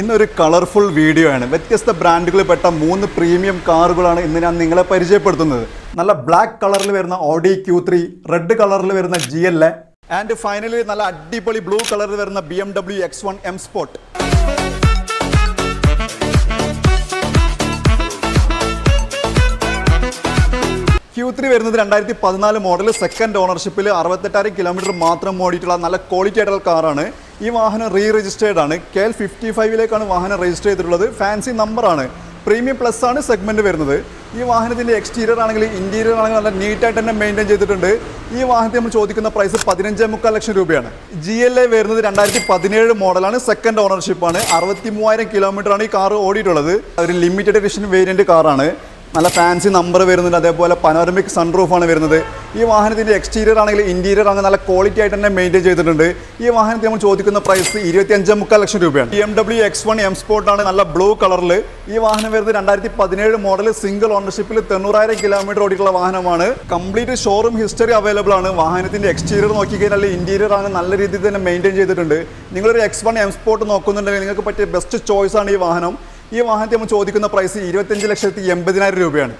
ഇന്നൊരു colourful video ആണ്. വ്യത്യസ്ത ബ്രാൻഡുകളിൽപ്പെട്ട 3 പ്രീമിയം കാറുകളാണ് ഇന്ന് ഞാൻ നിങ്ങളെ പരിചയപ്പെടുത്തുന്നത്. നല്ല ബ്ലാക്ക് കളറിൽ വരുന്ന ഓഡി Q3, റെഡ് കളറിൽ വരുന്ന GLA ആൻഡ് ഫൈനലി നല്ല അടിപൊളി ബ്ലൂ കളറിൽ വരുന്ന BMW X1 M Sport. Q3 വരുന്നത് 2014 മോഡൽ, സെക്കൻഡ് ഓണർഷിപ്പിൽ 68,000 കിലോമീറ്റർ മാത്രം ഓടിയിട്ടുള്ള നല്ല ക്വാളിറ്റി ആയിട്ടുള്ള കാറാണ്. ഈ വാഹനം രജിസ്റ്റേർഡ് ആണ്. KL 55ലേക്കാണ് വാഹനം രജിസ്റ്റർ ചെയ്തിട്ടുള്ളത്. ഫാൻസി നമ്പറാണ്. പ്രീമിയം പ്ലസ് ആണ് സെഗ്മെന്റ് വരുന്നത്. ഈ വാഹനത്തിൻ്റെ എക്സ്റ്റീരിയർ ആണെങ്കിൽ ഇന്റീരിയർ ആണെങ്കിൽ നല്ല നീറ്റായിട്ട് തന്നെ മെയിൻറ്റെയിൻ ചെയ്തിട്ടുണ്ട്. ഈ വാഹനത്തിൽ നമ്മൾ ചോദിക്കുന്ന പ്രൈസ് 15.25 ലക്ഷം രൂപയാണ്. GLA വരുന്നത് 2017 മോഡലാണ്, സെക്കൻഡ് ഓണർഷിപ്പാണ്. 63,000 കിലോമീറ്റർ ആണ് ഈ കാർ ഓടിയിട്ടുള്ളത്. ഒരു ലിമിറ്റഡ് എഡിഷൻ വേരിയന്റ് കാറാണ്. നല്ല ഫാൻസി നമ്പർ വരുന്നുണ്ട്. അതേപോലെ പനോരമിക് സൺറൂഫാണ് വരുന്നത്. ഈ വാഹനത്തിൻ്റെ എക്സ്റ്റീരിയർ ആണെങ്കിൽ ഇന്റീരിയർ ആണെങ്കിൽ നല്ല ക്വാളിറ്റി ആയിട്ട് തന്നെ മെയിൻറ്റെയിൻ ചെയ്തിട്ടുണ്ട്. ഈ വാഹനത്തിൽ നമ്മൾ ചോദിക്കുന്ന പ്രൈസ് 25.25 ലക്ഷം രൂപയാണ്. BMW X1 M Sport ആണ്, നല്ല ബ്ലൂ കളറിൽ. ഈ വാഹനം വരുന്നത് 2017 മോഡൽ, സിംഗിൾ ഓണർഷിപ്പിൽ 90,000 കിലോമീറ്റർ ഓടിയിട്ടുള്ള വാഹനമാണ്. കംപ്ലീറ്റ് ഷോറൂം ഹിസ്റ്ററി അവൈലബിൾ ആണ്. വാഹനത്തിൻ്റെ എക്സ്റ്റീരിയർ നോക്കിക്കഴിഞ്ഞാൽ ഇന്റീരിയർ ആണ് നല്ല രീതിയിൽ തന്നെ മെയിൻറ്റെയിൻ ചെയ്തിട്ടുണ്ട്. നിങ്ങളൊരു X1 M Sport നോക്കുന്നുണ്ടെങ്കിൽ നിങ്ങൾക്ക് പറ്റിയ ബെസ്റ്റ് ചോയ്സ് ആണ് ഈ വാഹനം. ഈ വാഹനത്തിൽ നമ്മൾ ചോദിക്കുന്ന പ്രൈസ് 25,80,000 രൂപയാണ്.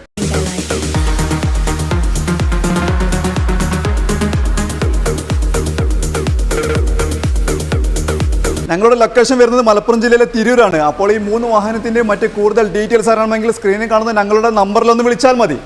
ഞങ്ങളുടെ ലൊക്കേഷൻ വരുന്നത് മലപ്പുറം ജില്ലയിലെ തിരൂരാണ്. അപ്പോൾ ഈ 3 വാഹനത്തിൻ്റെ മറ്റ് കൂടുതൽ ഡീറ്റെയിൽസ് അറിയണമെങ്കിൽ സ്ക്രീനിൽ കാണുന്ന ഞങ്ങളുടെ നമ്പറിലൊന്ന് വിളിച്ചാൽ മതി.